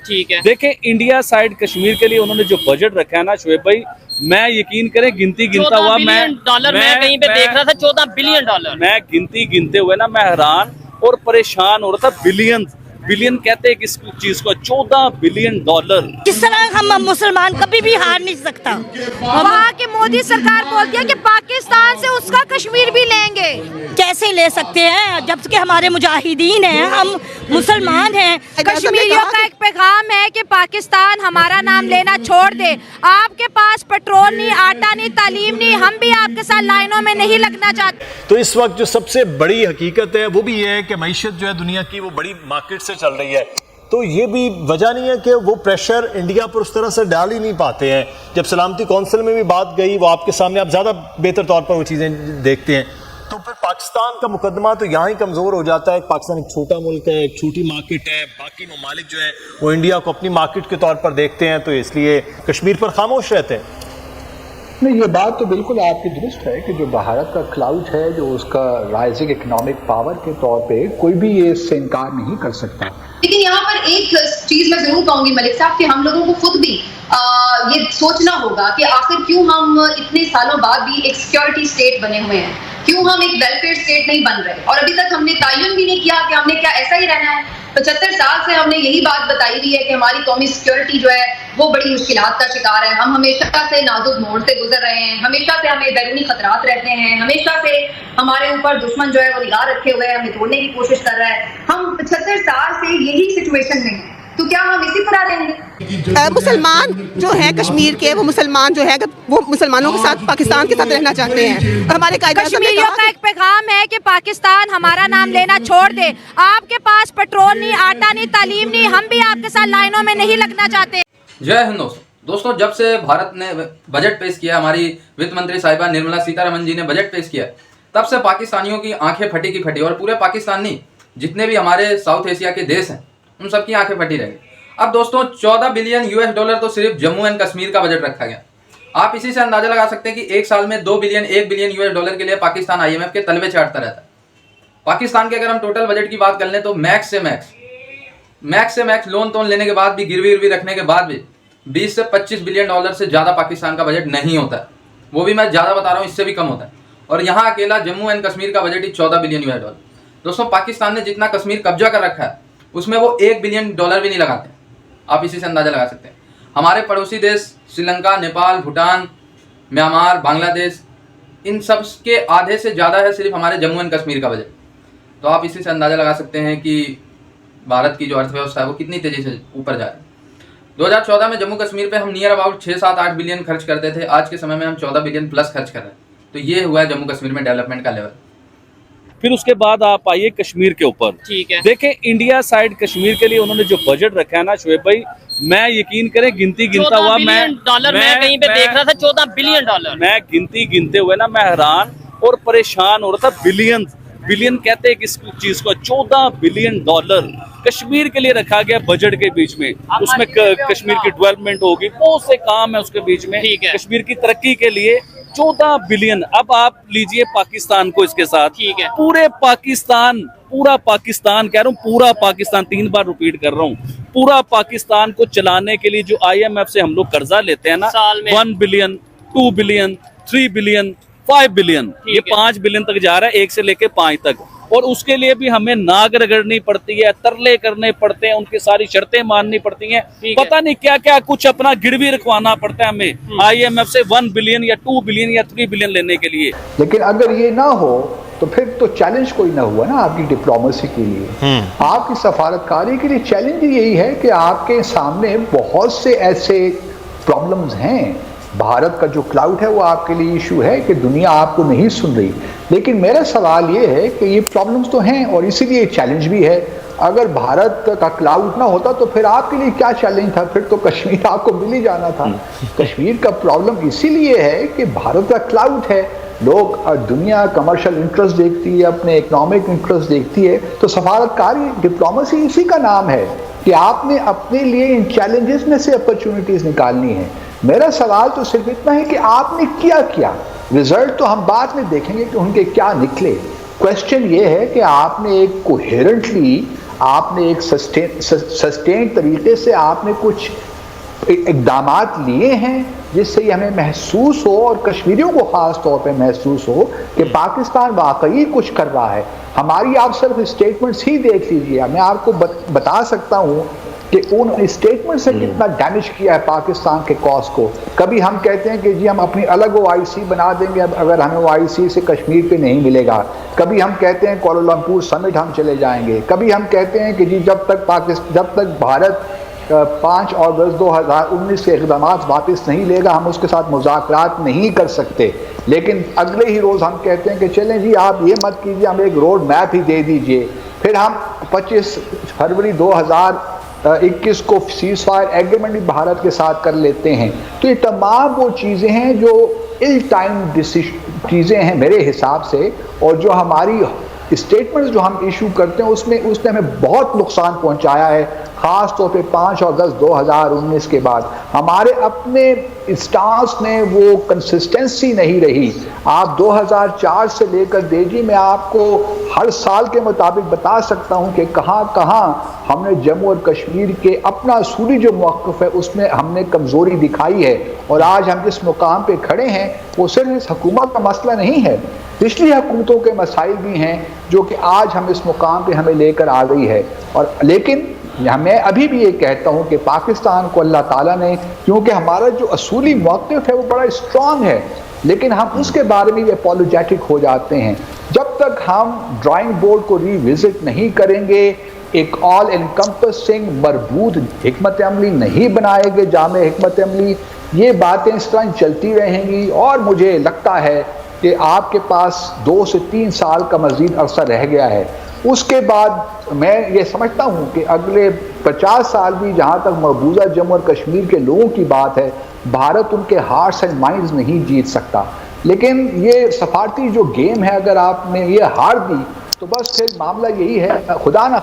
ठीक है। देखें, इंडिया साइड कश्मीर के लिए उन्होंने जो बजट रखा है ना शोएब भाई, मैं यकीन करें गिनती गिनता हुआ मैं कहीं पे देख रहा था 14 बिलियन डॉलर। मैं गिनती गिनते हुए ना मैं हैरान और परेशान हो रहा था। बिलियन बिलियन कहते हैं किस चीज को, 14 बिलियन डॉलर। इस तरह हम मुसलमान कभी भी हार नहीं सकता। वहाँ के मोदी सरकार बोलती है कि पाकिस्तान से उसका कश्मीर भी लेंगे। कैसे ले सकते हैं जबकि हमारे मुजाहिदीन हैं, हम मुसलमान हैं। कश्मीरियों का एक पैगाम है कि पाकिस्तान हमारा नाम लेना छोड़ दे। आपके पास पेट्रोल नहीं, आटा नहीं, तालीम नहीं, हम भी आपके साथ लाइनों में नहीं लगना चाहते। तो इस वक्त जो सबसे बड़ी हकीकत है वो भी ये है कि मईशत जो है दुनिया की वो बड़ी मार्केट से चल रही है। तो ये भी वजह नहीं है कि वो प्रेशर इंडिया पर उस तरह से डाल ही नहीं पाते हैं। जब सलामती कौंसिल में भी बात गई, वो आपके सामने, आप ज़्यादा बेहतर तौर पर वो चीज़ें देखते हैं, तो फिर पाकिस्तान का मुकदमा तो यहाँ ही कमज़ोर हो जाता है। पाकिस्तान एक छोटा मुल्क है, एक छोटी मार्केट है, बाकी ममालिक जो है वो इंडिया को अपनी मार्केट के तौर पर देखते हैं, तो इसलिए कश्मीर पर खामोश रहते हैं। नहीं, ये बात तो बिल्कुल आपकी दुरुस्त है कि जो भारत का क्लाउड है, जो उसका राइजिंग इकोनॉमिक पावर के तौर पे, कोई भी ये इससे इनकार नहीं कर सकता। लेकिन यहाँ पर एक चीज मैं जरूर कहूंगी मलिक साहब कि हम लोगों को खुद भी ये सोचना होगा कि आखिर क्यों हम इतने सालों बाद भी एक सिक्योरिटी स्टेट बने हुए हैं, क्यों हम एक वेलफेयर स्टेट नहीं बन रहे, और अभी तक हमने तयन भी नहीं किया कि हमने क्या ऐसा ही रहना है। 75 साल से हमने यही बात बताई हुई है कि हमारी कौमी सिक्योरिटी जो है वो बड़ी मुश्किलात का शिकार है। हम हमेशा से नाजुक मोड़ से गुजर रहे हैं, हमेशा से हमें बैरूनी खतरात रहते हैं, हमेशा से हमारे ऊपर दुश्मन जो है वो निगाह रखे हुए है, हमें तोड़ने की कोशिश कर रहा है। हम 75 साल से यही सिचुएशन में हैं, तो क्या हम इसी तरह रहेंगे? मुसलमान जो है कश्मीर के, वो मुसलमान जो है वो मुसलमानों के साथ पाकिस्तान के साथ रहना चाहते हैं। हमारे कश्मीरियों का एक पैगाम है कि पाकिस्तान हमारा नाम लेना छोड़ दे। आपके पास पेट्रोल नहीं, आटा नहीं, तालीम नहीं, हम भी आपके साथ लाइनों में नहीं लगना चाहते। जय हिंद दोस्तों, जब से भारत ने बजट पेश किया, हमारी वित्त मंत्री साहिबा निर्मला सीतारमण जी ने बजट पेश किया, तब से पाकिस्तानियों की आंखें फटी की फटी, और पूरे पाकिस्तान नहीं, जितने भी हमारे साउथ एशिया के देश हैं उन सबकी आंखें फटी रह गई। अब दोस्तों 14 बिलियन यूएस डॉलर तो सिर्फ जम्मू एंड कश्मीर का बजट रखा गया। आप इसी से अंदाजा लगा सकते हैं कि एक साल में 1 बिलियन यूएस डॉलर के लिए पाकिस्तान आईएमएफ के तलवे चाटता रहता है। पाकिस्तान के अगर हम टोटल बजट की बात कर लें तो मैक्स से मैक्स लोन तोन लेने के बाद भी, गिरवी रखने के बाद भी 20 से 25 बिलियन डॉलर से ज़्यादा पाकिस्तान का बजट नहीं होता है। वो भी मैं ज़्यादा बता रहा हूँ, इससे भी कम होता है। और यहाँ अकेला जम्मू एंड कश्मीर का बजट ही 14 बिलियन यूएस डॉलर। दोस्तों पाकिस्तान ने जितना कश्मीर कब्जा कर रखा है उसमें वो 1 बिलियन डॉलर भी नहीं लगाते। आप इसी से अंदाजा लगा सकते हैं। हमारे पड़ोसी देश श्रीलंका, नेपाल, भूटान, म्यांमार, बांग्लादेश, इन सब के आधे से ज़्यादा है सिर्फ हमारे जम्मू एंड कश्मीर का बजट। तो आप इसी से अंदाजा लगा सकते हैं कि भारत की जो अर्थव्यवस्था है वो कितनी तेज़ी से ऊपर जा रही है। 2014 में जम्मू कश्मीर पे हम नियर अबाउट 6-7-8 बिलियन खर्च करते थे, आज के समय में हम 14 बिलियन प्लस खर्च कर रहे हैं। तो ये हुआ है जम्मू कश्मीर में डेवलपमेंट का लेवल। फिर उसके बाद आप आइए कश्मीर के ऊपर। ठीक है। देखें, इंडिया साइड कश्मीर के लिए उन्होंने जो बजट रखा है ना शोएब भाई, मैं यकीन करें गिनती गिनता हुआ मैं कहीं पे देख रहा था 14 बिलियन डॉलर। मैं गिनती गिनते हुए ना मैं हैरान और परेशान हो रहा था। बिलियन बिलियन कहते हैं किस चीज को, 14 बिलियन डॉलर कश्मीर के लिए रखा गया बजट के बीच में। उसमें कश्मीर की डेवलपमेंट होगी, बहुत से काम है उसके बीच में, कश्मीर की तरक्की के लिए 14 बिलियन। अब आप लीजिए पाकिस्तान को इसके साथ, ठीक है, पूरा पाकिस्तान कह रहा हूँ, पूरा पाकिस्तान, 3 बार रिपीट कर रहा हूँ, पूरा पाकिस्तान को चलाने के लिए जो IMF से हम लोग कर्जा लेते हैं ना, 1 बिलियन, 2 बिलियन, 3 बिलियन, 5 बिलियन, ये 5 बिलियन तक जा रहा है, 1 से लेके 5 तक। और उसके लिए भी हमें नाक रगड़नी पड़ती है, तरले करने पड़ते हैं, उनकी सारी शर्तें माननी पड़ती हैं, पता नहीं क्या क्या कुछ अपना गिरवी रखवाना पड़ता है हमें IMF से 1 बिलियन या 2 बिलियन या 3 बिलियन लेने के लिए। लेकिन अगर ये ना हो तो फिर तो चैलेंज कोई ना हुआ ना आपकी डिप्लोमेसी के लिए, आपकी सफारतकारी के लिए। चैलेंज यही है कि आपके सामने बहुत से ऐसे प्रॉब्लम्स हैं। भारत का जो क्लाउड है वो आपके लिए इशू है कि दुनिया आपको नहीं सुन रही। लेकिन मेरा सवाल ये है कि ये प्रॉब्लम्स तो हैं और इसीलिए चैलेंज भी है। अगर भारत का क्लाउड ना होता तो फिर आपके लिए क्या चैलेंज था? फिर तो कश्मीर आपको मिल ही जाना था। कश्मीर का प्रॉब्लम इसीलिए है कि भारत का क्लाउड है, लोग दुनिया कमर्शियल इंटरेस्ट देखती है, अपने इकोनॉमिक इंटरेस्ट देखती है। तो सफारतकारी डिप्लोमेसी इसी का नाम है कि आपने अपने लिए इन चैलेंजेस में से अपॉर्चुनिटीज निकालनी है। मेरा सवाल तो सिर्फ इतना है कि आपने क्या। रिजल्ट तो हम बाद में देखेंगे कि उनके क्या निकले। क्वेश्चन ये है कि आपने एक कोहेरेंटली आपने एक सस्टेन तरीके से आपने कुछ इक़दामात लिए हैं जिससे ये हमें महसूस हो और कश्मीरियों को ख़ास तौर पे महसूस हो कि पाकिस्तान वाकई कुछ कर रहा है। हमारी आप सिर्फ स्टेटमेंट्स ही देख लीजिए, मैं आपको बता सकता हूँ कि उन स्टेटमेंट से कितना डैमेज किया है पाकिस्तान के कॉज को। कभी हम कहते हैं कि जी हम अपनी अलग OIC बना देंगे अगर हमें OIC से कश्मीर पे नहीं मिलेगा। कभी हम कहते हैं कोलालमपुर समिट हम चले जाएंगे। कभी हम कहते हैं कि जी जब तक भारत 5 अगस्त 2019 के इक़दाम वापस नहीं लेगा हम उसके साथ मुज़ाकरात नहीं कर सकते। लेकिन अगले ही रोज़ हम कहते हैं कि चलें जी आप ये मत कीजिए, हम एक रोड मैप ही दे दीजिए। फिर हम 25 फरवरी 2021 को सीज़ फायर एग्रीमेंट भी भारत के साथ कर लेते हैं। तो ये तमाम वो चीज़ें हैं जो इल टाइम चीज़ें हैं मेरे हिसाब से, और जो हमारी स्टेटमेंट्स जो हम इशू करते हैं उसने हमें बहुत नुकसान पहुंचाया है। ख़ास तौर पे 5 अगस्त 2019 के बाद हमारे अपने स्टांस में वो कंसिस्टेंसी नहीं रही। आप 2004 से लेकर देखिए, मैं आपको हर साल के मुताबिक बता सकता हूं कि कहाँ हमने जम्मू और कश्मीर के अपना असूली जो मौक़िफ़ है उसमें हमने कमज़ोरी दिखाई है। और आज हम जिस मुकाम पे खड़े हैं वो सिर्फ इस हुकूमत का मसला नहीं है, पिछली हुकूमतों के मसाइल भी हैं जो कि आज हम इस मुकाम पे हमें लेकर आ गई है। और लेकिन मैं अभी भी ये कहता हूँ कि पाकिस्तान को अल्लाह ताला ने, क्योंकि हमारा जो असूली मौक़िफ़ है वो बड़ा स्ट्रॉन्ग है, लेकिन हम उसके बारे में अपॉलोजेटिक हो जाते हैं। जब तक हम ड्राइंग बोर्ड को रिविज़िट नहीं करेंगे, एक ऑल एनकम्पसिंग मरबूत हिकमत अमली नहीं बनाएंगे, जामे हिकमत अमली, ये बातें इस तरह चलती रहेंगी। और मुझे लगता है कि आपके पास 2 से 3 साल का मज़ीद अरसा रह गया है। उसके बाद मैं ये समझता हूँ कि अगले 50 साल भी, जहाँ तक मकबूजा जम्मू और कश्मीर के लोगों की बात है, भारत उनके हार्ट्स एंड माइंड्स नहीं जीत सकता। लेकिन ये सफारती जो गेम है, अगर आपने ये हार दी तो बस फिर मामला यही है, खुदा ना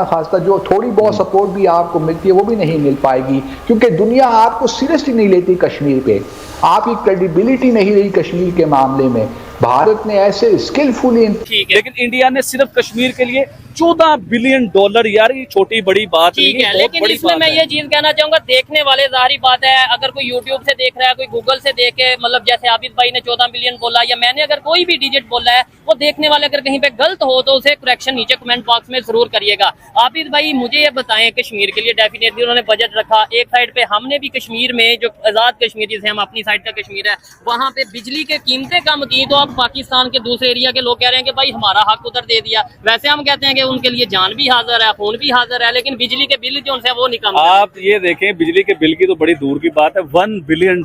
खास्ता जो थोड़ी बहुत सपोर्ट भी आपको मिलती है वो भी नहीं मिल पाएगी, क्योंकि दुनिया आपको सीरियसली नहीं लेती कश्मीर पे। आपकी क्रेडिबिलिटी नहीं रही कश्मीर के मामले में। भारत ने ऐसे स्किलफुली, लेकिन इंडिया ने सिर्फ कश्मीर के लिए $14 बिलियन, यार ये छोटी बड़ी बात नहीं है, लेकिन इसमें मैं ये चीज कहना चाहूंगा, देखने वाले जाहिर बात है, अगर कोई यूट्यूब से देख रहा है, कोई गूगल से देख के, मतलब जैसे आबिद भाई ने 14 बिलियन बोला या मैंने अगर कोई भी डिजिट बोला है, वो देखने वाले अगर कहीं पे गलत हो तो उसे करेक्शन नीचे कमेंट बॉक्स में जरूर करिएगा। आबिद भाई मुझे ये बताएं, कश्मीर के लिए डेफिनेटली उन्होंने बजट रखा, एक साइड पे हमने भी कश्मीर में जो आजाद कश्मीर जिसे हम अपनी साइड का कश्मीर है, वहाँ पे बिजली के कीमतें कम की, तो अब पाकिस्तान के दूसरे एरिया के लोग कह रहे हैं कि भाई हमारा हक उधर दे दिया। वैसे हम कहते हैं कि उनके लिए जान भी हाजिर है, खून भी हाजिर है, लेकिन बिजली के बिल जो उनसे वो नहीं कम। आप ये देखें, बिजली के बिल की तो बड़ी दूर की बात है, $1 बिलियन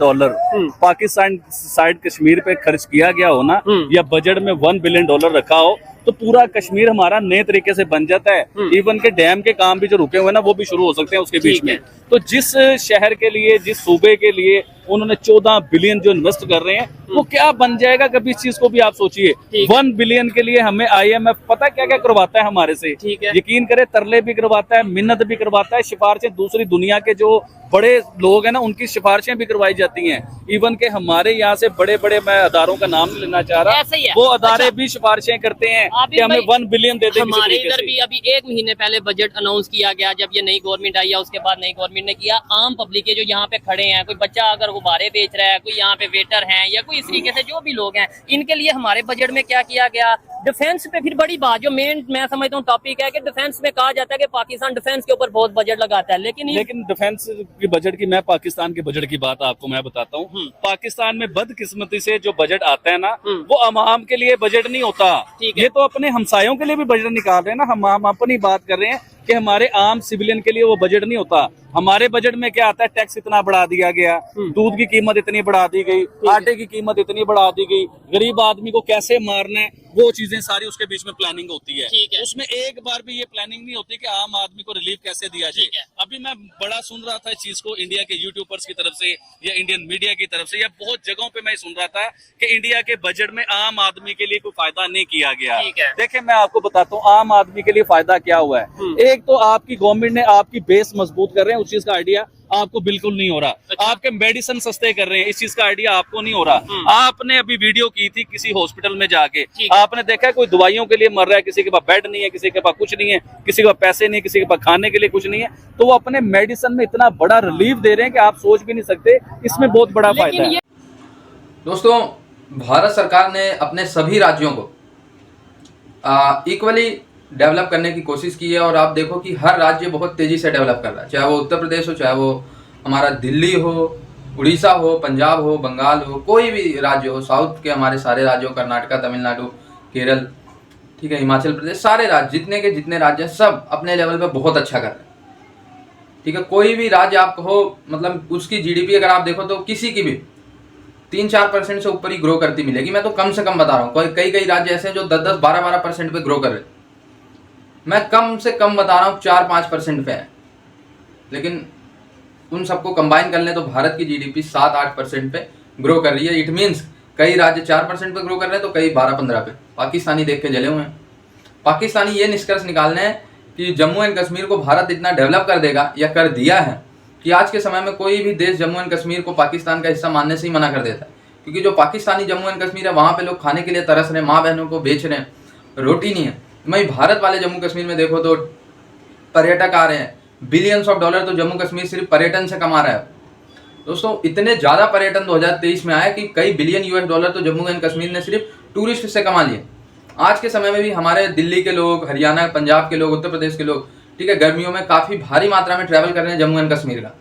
पाकिस्तान साइड कश्मीर पे खर्च किया गया हो ना, या बजट में $1 बिलियन रखा हो तो पूरा कश्मीर हमारा नए तरीके से बन जाता है। इवन के डैम के काम भी जो रुके हुए ना वो भी शुरू हो सकते हैं उसके बीच में। तो जिस शहर के लिए, जिस सूबे के लिए उन्होंने 14 बिलियन जो इन्वेस्ट कर रहे हैं, वो क्या बन जाएगा कभी, इस चीज को भी आप सोचिए। 1 बिलियन के लिए हमें IMF पता क्या क्या करवाता है हमारे से, यकीन करे, तरले भी करवाता है, मिन्नत भी करवाता है, सिफारिशें दूसरी दुनिया के जो बड़े लोग हैं ना उनकी सिफारिशें भी करवाई जाती हैं। इवन के हमारे यहाँ से बड़े बड़े, मैं अदारों का नाम नहीं लेना चाह रहा, वो अदारे भी सिफारिशें करते हैं कि हमें 1 बिलियन दे दें। हमारे इधर भी अभी 1 महीने पहले बजट अनाउंस किया गया, जब ये नई गवर्नमेंट आई है उसके बाद नई गवर्नमेंट ने किया, आम पब्लिक के जो यहाँ पे खड़े हैं, कोई बच्चा अगर गुब्बारे बेच रहा है, कोई यहाँ पे वेटर है, या कोई इस तरीके से जो भी लोग हैं, इनके लिए हमारे बजट में क्या किया गया, डिफेंस पे। फिर बड़ी बात जो मेन मैं समझता हूँ टॉपिक है कि डिफेंस में कहा जाता है कि पाकिस्तान डिफेंस के ऊपर बहुत बजट लगाता है, लेकिन डिफेंस की बजट की, मैं पाकिस्तान के बजट की बात आपको मैं बताता हूँ। पाकिस्तान में बदकिस्मती से जो बजट आता है ना, वो अवाम के लिए बजट नहीं होता, ये तो अपने हमसायों के लिए भी बजट निकाल रहे हैं ना। हम अपनी बात कर रहे हैं कि हमारे आम सिविलियन के लिए वो बजट नहीं होता। हमारे बजट में क्या आता है, टैक्स इतना बढ़ा दिया गया, दूध की कीमत इतनी बढ़ा दी गई, आटे की कीमत इतनी बढ़ा दी गई, गरीब आदमी को कैसे मारना है, वो चीजें सारी उसके बीच में प्लानिंग होती है। उसमें एक बार भी ये प्लानिंग नहीं होती कि आम आदमी को रिलीफ कैसे दिया जाए। अभी मैं बड़ा सुन रहा था इस चीज को इंडिया के यूट्यूबर्स की तरफ से या इंडियन मीडिया की तरफ से, या बहुत जगहों पे मैं सुन रहा था कि इंडिया के बजट में आम आदमी के लिए कोई फायदा नहीं किया गया। देखिए मैं आपको बताता हूँ आम आदमी के लिए फायदा क्या हुआ है। एक तो आपकी गवर्नमेंट ने आपकी बेस मजबूत कर रहे हैं, उस चीज का आइडिया आपको बिल्कुल नहीं हो रहा। आपके मेडिसिन सस्ते कर रहे हैं, इस चीज का आइडिया आपको नहीं हो रहा। आपने अभी वीडियो की थी किसी हॉस्पिटल में जाके, आपने देखा है कोई दवाइयों के लिए मर रहा है, किसी के पास बेड नहीं है, किसी के पास कुछ नहीं है, किसी के पास पैसे नहीं, किसी के पास खाने के लिए कुछ नहीं है, तो वो अपने मेडिसिन में इतना बड़ा रिलीफ दे रहे हैं कि आप सोच भी नहीं सकते। इसमें बहुत बड़ा फायदा है। दोस्तों, भारत सरकार ने अपने सभी राज्यों को इक्वली डेवलप करने की कोशिश की है और आप देखो कि हर राज्य बहुत तेजी से डेवलप कर रहा है, चाहे वो उत्तर प्रदेश हो, चाहे वो हमारा दिल्ली हो, उड़ीसा हो, पंजाब हो, बंगाल हो, कोई भी राज्य हो, साउथ के हमारे सारे राज्यों, कर्नाटका, तमिलनाडु, केरल, ठीक है, हिमाचल प्रदेश, सारे राज्य जितने के जितने राज्य हैं सब अपने लेवल पे बहुत अच्छा कर रहे हैं। ठीक है, कोई भी राज्य आप कहो, मतलब उसकी जीडीपी अगर आप देखो तो किसी की भी 3-4% से ऊपर ही ग्रो करती मिलेगी। मैं तो कम से कम बता रहा हूँ, कई राज्य ऐसे हैं जो 10-10, 12-12% पे ग्रो कर रहे हैं। मैं कम से कम बता रहा हूँ 4-5% पे है, लेकिन उन सबको कंबाइन कर लें तो भारत की जीडीपी 7-8% पे ग्रो कर रही है। इट मीन्स कई राज्य 4% पे ग्रो कर रहे हैं तो कई 12-15 पे। पाकिस्तानी देख के जले हुए हैं। पाकिस्तानी ये निष्कर्ष निकालने हैं कि जम्मू एंड कश्मीर को भारत इतना डेवलप कर देगा या कर दिया है कि आज के समय में कोई भी देश जम्मू एंड कश्मीर को पाकिस्तान का हिस्सा मानने से ही मना कर देता है, क्योंकि जो पाकिस्तानी जम्मू एंड कश्मीर है वहाँ पे लोग खाने के लिए तरस रहे हैं, माँ बहनों को बेच रहे हैं, रोटी नहीं है। वहीं भारत वाले जम्मू कश्मीर में देखो तो पर्यटक आ रहे हैं, बिलियंस ऑफ डॉलर तो जम्मू कश्मीर सिर्फ पर्यटन से कमा रहा है। दोस्तों, इतने ज़्यादा पर्यटन 2023 में आया कि कई बिलियन $US तो जम्मू एंड कश्मीर ने सिर्फ टूरिस्ट से कमा लिए। आज के समय में भी हमारे दिल्ली के लोग, हरियाणा, पंजाब के लोग, उत्तर प्रदेश के लोग, ठीक है, गर्मियों में काफ़ी भारी मात्रा में ट्रैवल कर रहे हैं जम्मू एंड कश्मीर का।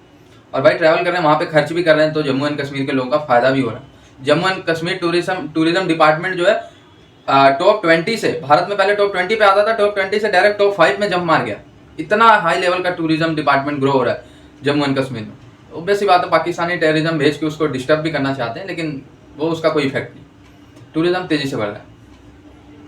और भाई ट्रैवल कर रहे हैं, वहाँ पे खर्च भी कर रहे हैं, तो जम्मू एंड कश्मीर के लोगों का फायदा भी हो रहा है। Jammu and Kashmir tourism department जो है टॉप 20 से, भारत में पहले टॉप 20 पे आता था, टॉप 20 से डायरेक्ट टॉप 5 में जंप मार गया। इतना हाई लेवल का टूरिज्म डिपार्टमेंट ग्रो हो रहा है जम्मू एंड कश्मीर में। ऑब्वियस सी बात है, पाकिस्तानी टेररिज्म भेज के उसको डिस्टर्ब भी करना चाहते हैं, लेकिन वो उसका कोई इफेक्ट नहीं। टूरिज्म तेजी से बढ़ रहा है।